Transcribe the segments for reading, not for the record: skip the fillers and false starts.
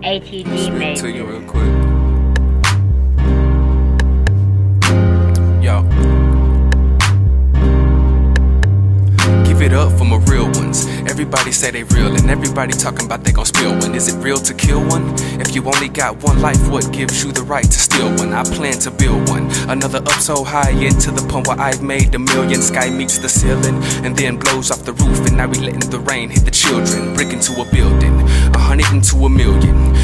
ATG made to it. you real quick. Yo. Give it up for my real ones. Everybody say they real and everybody talking about they gon' spill one. Is it real to kill one? If you only got one life, what gives you the right to steal one? I plan to build one. Another up so high into the point where I've made a million. Sky meets the ceiling and then blows off the roof, and now we letting the rain hit the children. Brick into a building, 100 into a million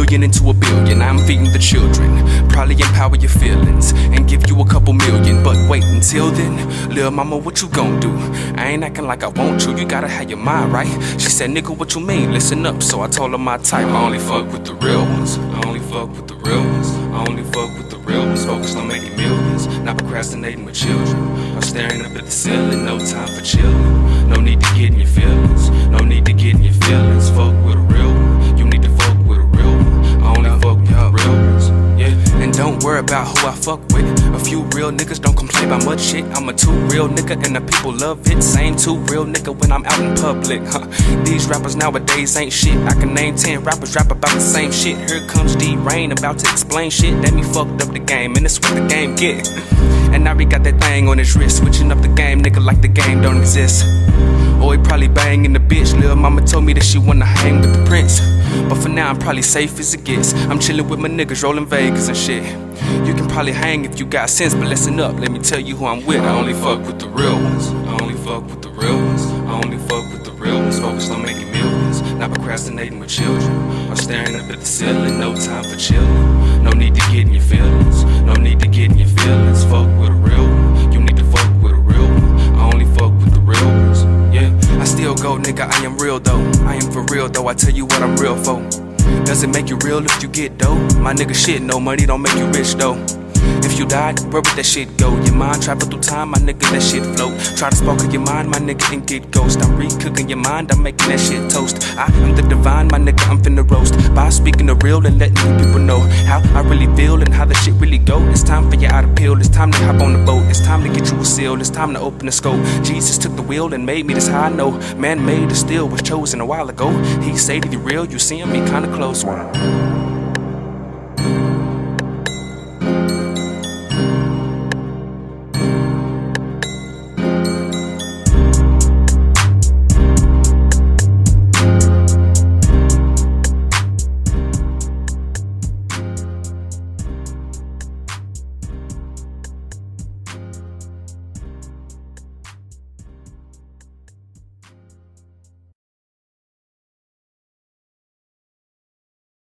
into a billion. I'm feeding the children, probably empower your feelings and give you a couple million. But wait until then, lil' mama, what you gon' do? I ain't acting like I want you, you gotta have your mind right. She said, nigga, what you mean? Listen up. So I told her my type. I only fuck with the real ones. I only fuck with the real ones. I only fuck with the real ones. Focused on making millions, not procrastinating with children. I'm staring up at the ceiling, no time for chilling. No need to get in your feelings. No need to get in your feelings. Fuck with a real one. You need to fuck with a real one. I only fuck with the real ones. Yeah. And don't worry about who I fuck with. A few real niggas don't complain about much shit. I'm a too real nigga and the people love it. Same too real nigga when I'm out in public. These rappers nowadays ain't shit. I can name 10 rappers rap about the same shit. Here comes D-Rain about to explain shit. That me fucked up the game and it's what the game get. And now he got that thing on his wrist, switching up the game, nigga, like the game don't exist. Or he probably banging the bitch. Lil' mama told me that she wanna hang with the prince. But for now I'm probably safe as it gets. I'm chillin' with my niggas, rolling Vegas and shit. You can probably hang if you got sense, but listen up, let me tell you who I'm with. I only fuck with the real ones. I only fuck with the real ones. I only fuck with the real ones. Focused on making millions, not procrastinating with children. Or staring up at the ceiling, no time for chillin'. No need to get in your feelings. No need to get in your feelings. Fuck with a real one. You need to fuck with a real one. I only fuck with the real ones. Yeah, I still go, nigga, I am real though. I am for real though, I tell you what I'm real for. Does it make you real if you get dough? My nigga, shit, no money don't make you rich though. If you died, where would that shit go? Your mind travel through time, my nigga, that shit flow. Try to spark your mind, my nigga, and get ghost. I'm re-cooking your mind, I'm making that shit toast. I am the divine, my nigga, I'm finna roast. By speaking the real and letting you people know how I really feel and how the shit really go. It's time for you out of pill, it's time to hop on the boat. It's time to get you a seal, it's time to open the scope. Jesus took the wheel and made me, this how I know. Man made the steel was chosen a while ago. He say that he real, you seeing me kinda close.